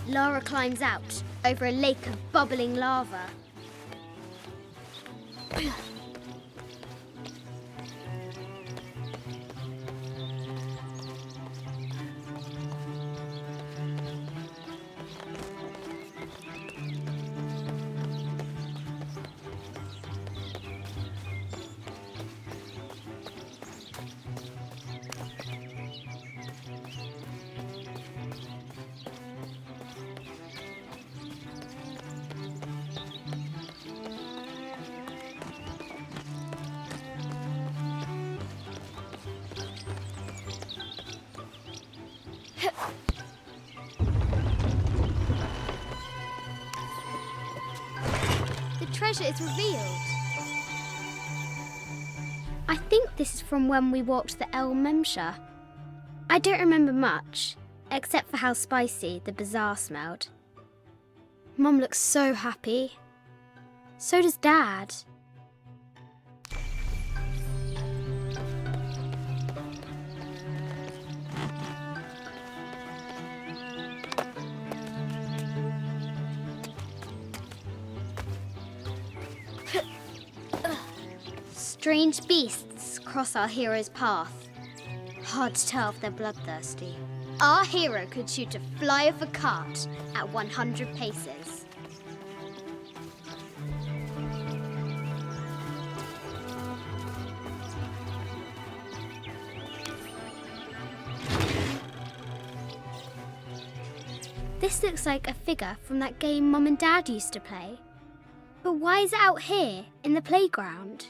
Lara climbs out over a lake of bubbling lava. The treasure is revealed. I think this is from when we walked the El Memsha. I don't remember much, except for how spicy the bazaar smelled. Mum looks so happy. So does Dad. Strange beasts cross our hero's path. Hard to tell if they're bloodthirsty. Our hero could shoot a fly of a cart at 100 paces. This looks like a figure from that game Mum and Dad used to play. But why is it out here, in the playground?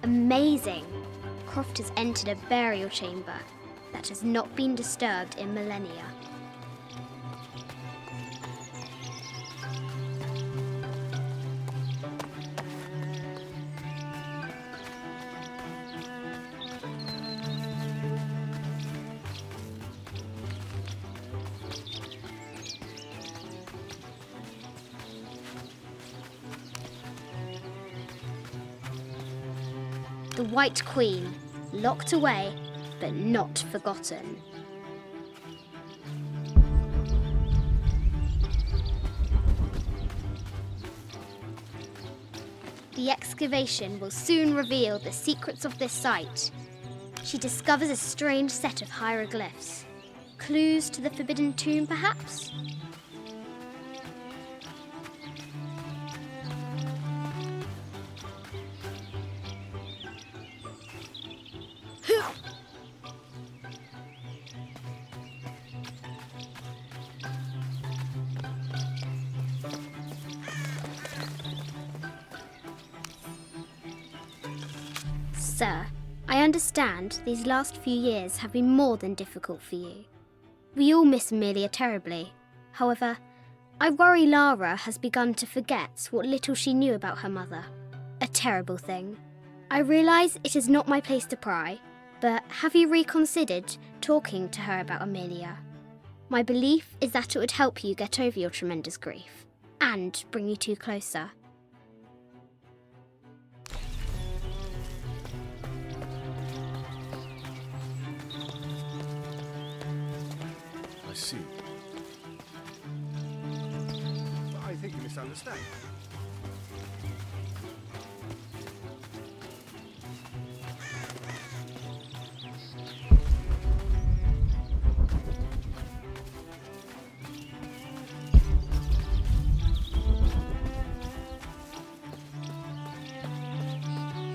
Amazing! Croft has entered a burial chamber that has not been disturbed in millennia. The White Queen, locked away, but not forgotten. The excavation will soon reveal the secrets of this site. She discovers a strange set of hieroglyphs. Clues to the Forbidden Tomb, perhaps? Sir, I understand these last few years have been more than difficult for you. We all miss Amelia terribly. However, I worry Lara has begun to forget what little she knew about her mother. A terrible thing. I realise it is not my place to pry, but have you reconsidered talking to her about Amelia? My belief is that it would help you get over your tremendous grief and bring you two closer. I see. I think you misunderstand.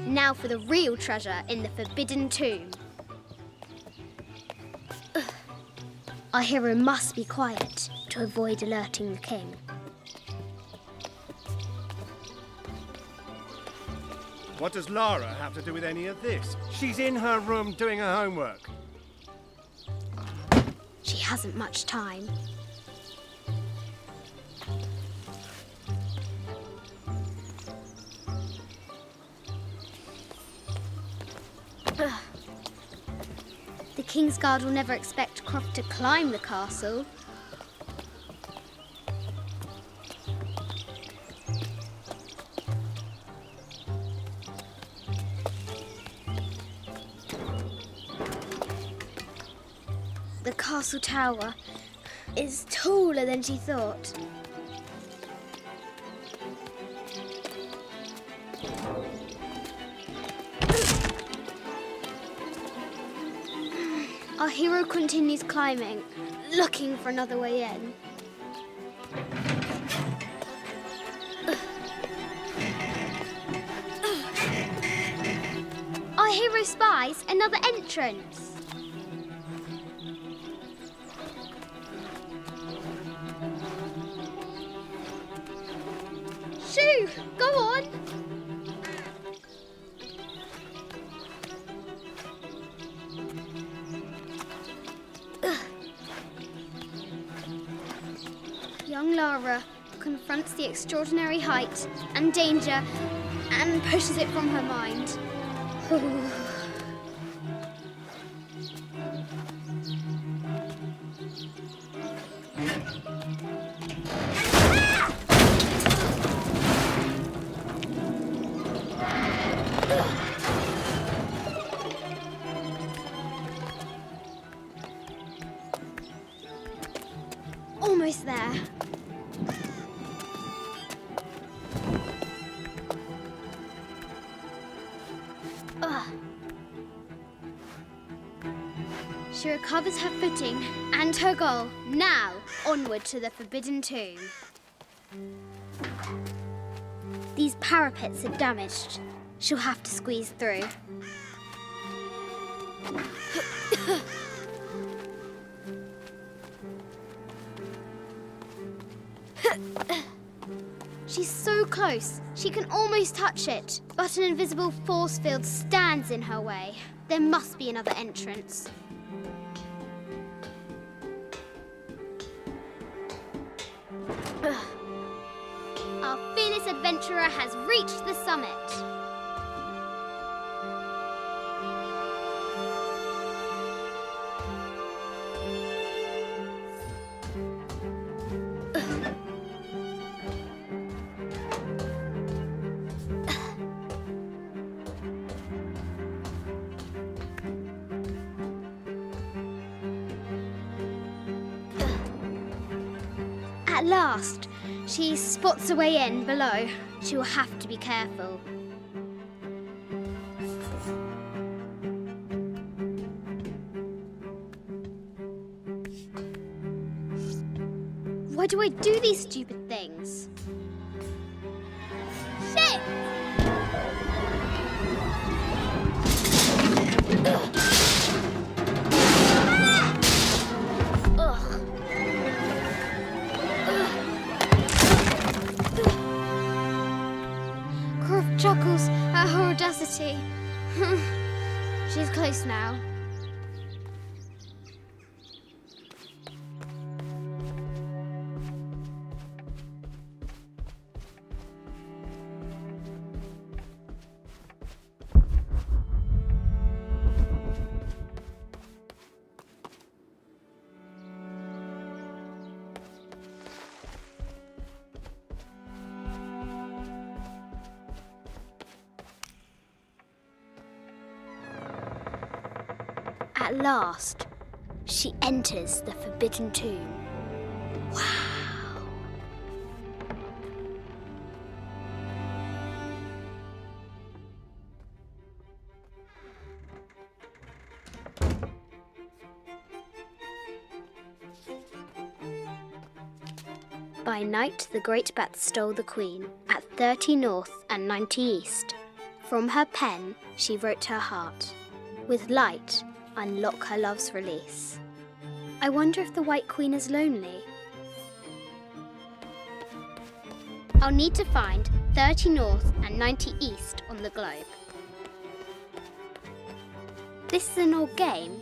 Now for the real treasure in the Forbidden Tomb. Our hero must be quiet to avoid alerting the king. What does Lara have to do with any of this? She's in her room doing her homework. She hasn't much time. Ugh. The Kingsguard will never expect Croft to climb the castle. The castle tower is taller than she thought. Our hero continues climbing, looking for another way in. Our hero spies another entrance. Shoo! Go on! Young Lara confronts the extraordinary height and danger and pushes it from her mind. Almost there. Ugh. She recovers her footing and her goal. Now, onward to the Forbidden Tomb. These parapets are damaged. She'll have to squeeze through. She's so close, she can almost touch it, but an invisible force field stands in her way. There must be another entrance. Our fearless adventurer has reached the summit. At last, she spots a way in below. She will have to be careful. Why do I do these stupid things? Shit! Croft chuckles at her audacity. She's close now. At last, she enters the Forbidden Tomb. Wow! By night, the great bat stole the queen at 30 north and 90 east. From her pen, she wrote her heart. With light, unlock her love's release. I wonder if the White Queen is lonely. I'll need to find 30 north and 90 east on on the globe. This is an old game.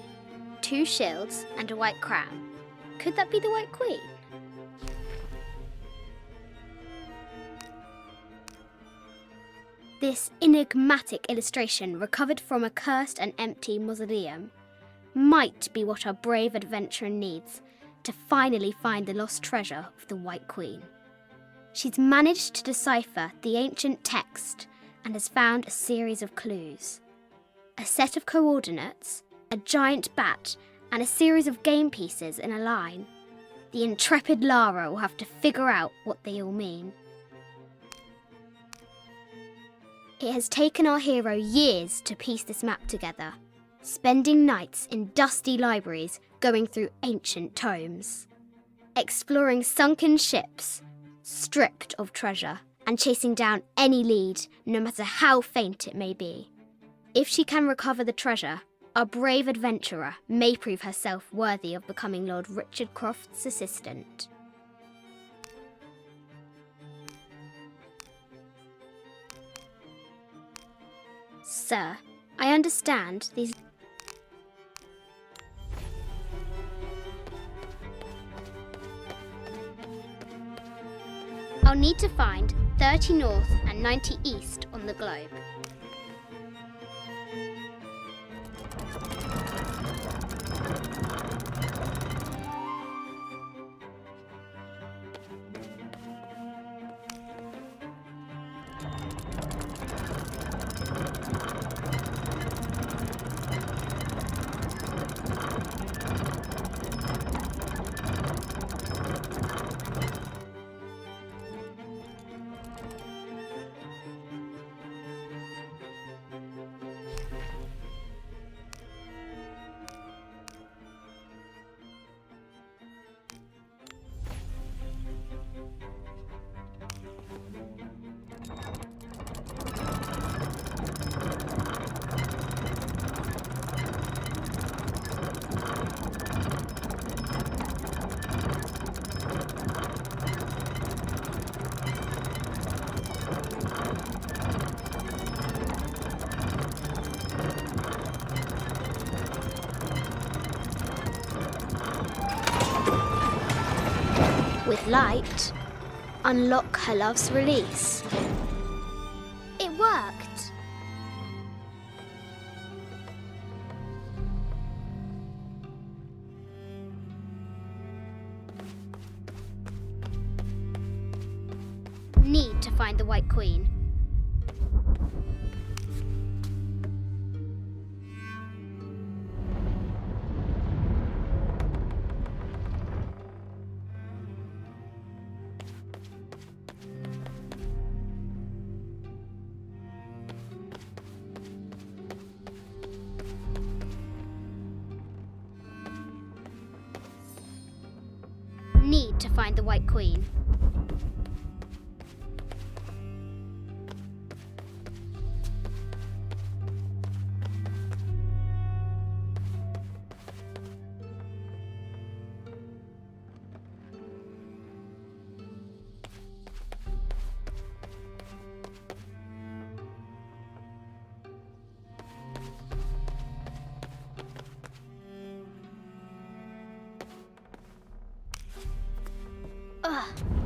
2 shields and a white crown. Could that be the White Queen? This enigmatic illustration, recovered from a cursed and empty mausoleum, might be what our brave adventurer needs to finally find the lost treasure of the White Queen. She's managed to decipher the ancient text and has found a series of clues. A set of coordinates, a giant bat, and a series of game pieces in a line. The intrepid Lara will have to figure out what they all mean. It has taken our hero years to piece this map together, spending nights in dusty libraries going through ancient tomes, exploring sunken ships, stripped of treasure, and chasing down any lead, no matter how faint it may be. If she can recover the treasure, our brave adventurer may prove herself worthy of becoming Lord Richard Croft's assistant. Sir, I understand these... I'll need to find 30 north and 90 east on the globe. With light, unlock her love's release. It worked! Need to find the White Queen. Need to find the White Queen. Ugh.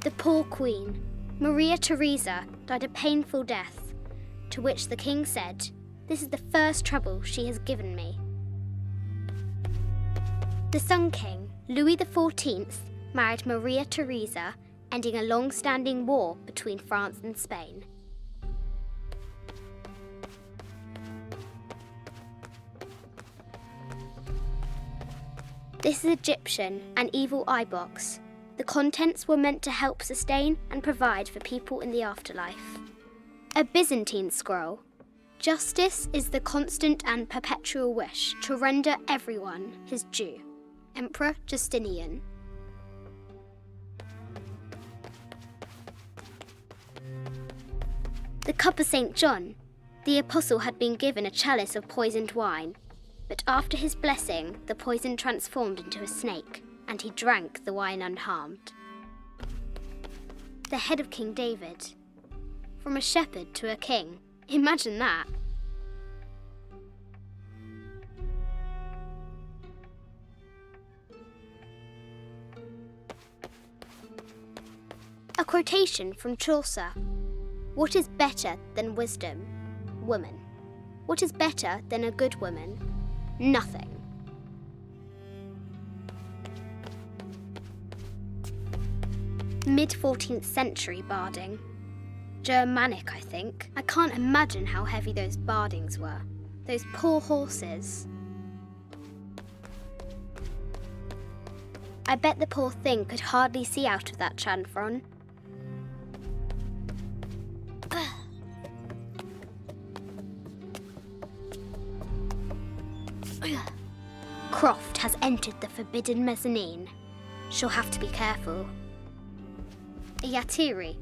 The poor queen, Maria Theresa, died a painful death, to which the king said, "This is the first trouble she has given me." The Sun King, Louis XIV, married Maria Theresa, ending a long-standing war between France and Spain. This is Egyptian, an evil eye box. The contents were meant to help sustain and provide for people in the afterlife. A Byzantine scroll. Justice is the constant and perpetual wish to render everyone his due. Emperor Justinian. The cup of St. John. The apostle had been given a chalice of poisoned wine, but after his blessing, the poison transformed into a snake, and he drank the wine unharmed. The head of King David. From a shepherd to a king. Imagine that. A quotation from Chaucer. What is better than wisdom? Woman. What is better than a good woman? Nothing. Mid-14th century barding. Germanic, I think. I can't imagine how heavy those bardings were. Those poor horses. I bet the poor thing could hardly see out of that chanfron. Croft has entered the forbidden mezzanine. She'll have to be careful. A Yatiri,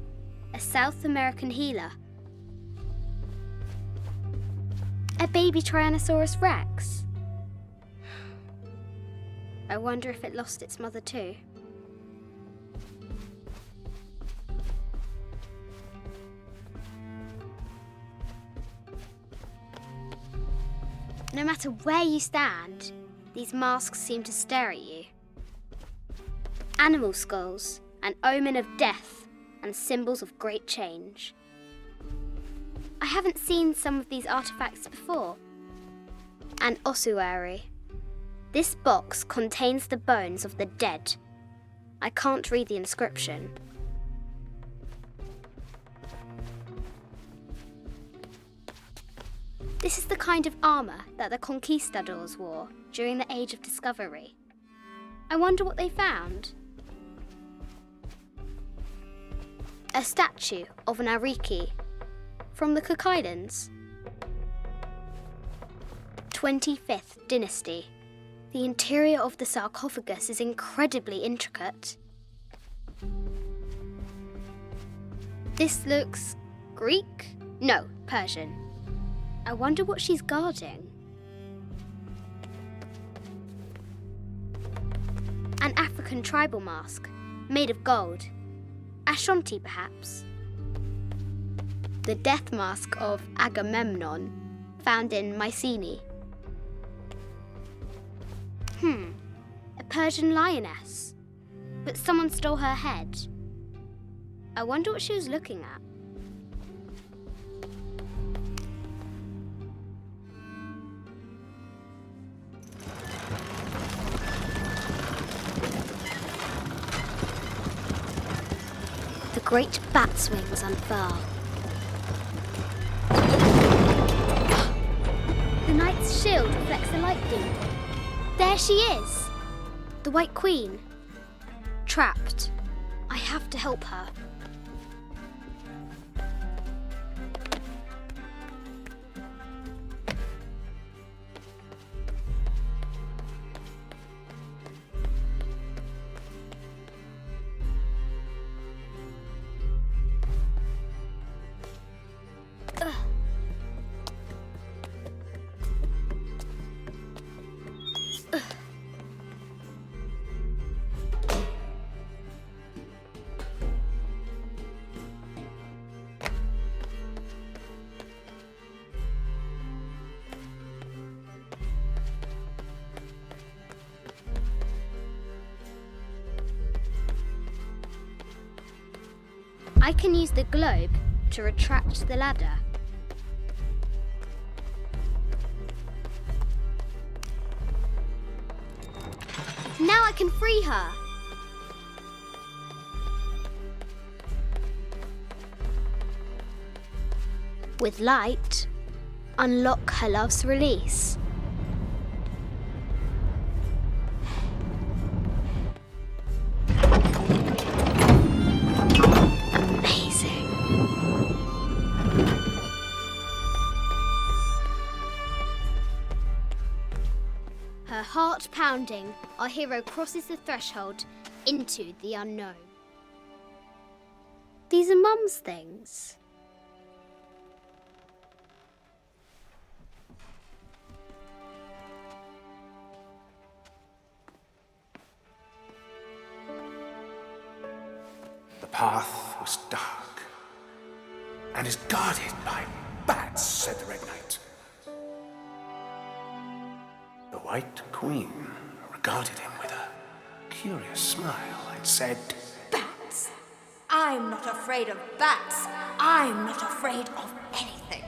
a South American healer. A baby Tyrannosaurus Rex. I wonder if it lost its mother too. No matter where you stand, these masks seem to stare at you. Animal skulls, an omen of death and symbols of great change. I haven't seen some of these artifacts before. An ossuary. This box contains the bones of the dead. I can't read the inscription. This is the kind of armour that the conquistadors wore during the Age of Discovery. I wonder what they found. A statue of an Ariki from the Cook Islands. 25th Dynasty. The interior of the sarcophagus is incredibly intricate. This looks Greek? No, Persian. I wonder what she's guarding. An African tribal mask, made of gold. Ashanti, perhaps. The death mask of Agamemnon, found in Mycenae. A Persian lioness. But someone stole her head. I wonder what she was looking at. The great bat's wings unfurl. The knight's shield reflects the light beam. There she is! The White Queen. Trapped. I have to help her. I can use the globe to retract the ladder. Now I can free her. With light, unlock her love's release. Amazing. Her heart pounding, our hero crosses the threshold into the unknown. These are Mum's things. The path was dark and is guarded by bats, said the Red Knight. The White Queen regarded him with a curious smile and said, Bats? I'm not afraid of bats. I'm not afraid of anything.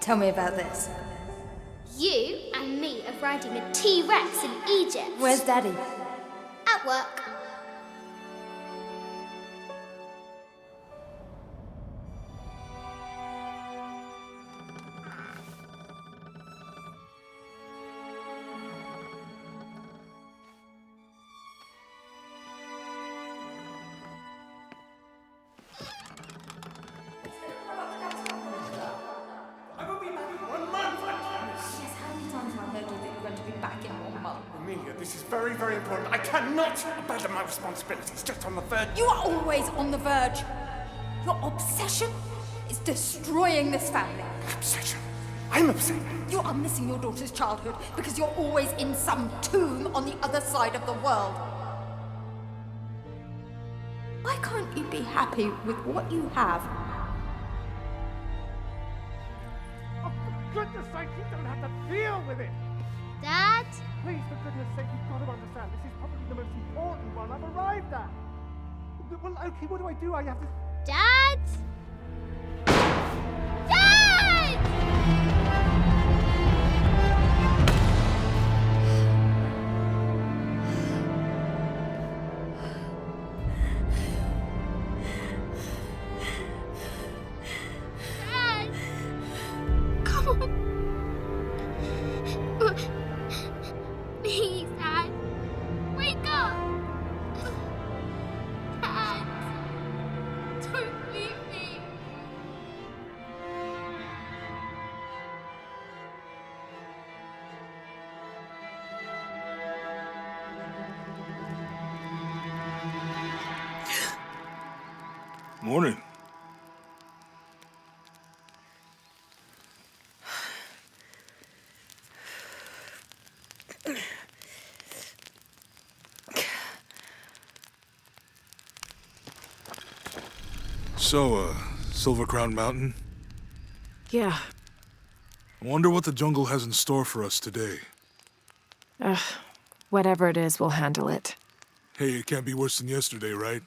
Tell me about this. You and me are riding a T-Rex in Egypt. Where's Daddy? At work. Amelia, this is very, very important. I cannot abandon my responsibilities just on the verge. You are always on the verge. Your obsession is destroying this family. Obsession. I'm upset. You are missing your daughter's childhood because you're always in some tomb on the other side of the world. Why can't you be happy with what you have? Oh, for goodness sake, you don't have to deal with it! Dad? Please, for goodness sake, you've got to understand, this is probably the most important one I've arrived at. Well, okay, what do I do? I have to... Dad? Dad! Dad! Come on. Please, Dad. Wake up. Dad. Don't leave me. Morning. So, Silver Crown Mountain? Yeah. I wonder what the jungle has in store for us today. Whatever it is, we'll handle it. Hey, it can't be worse than yesterday, right?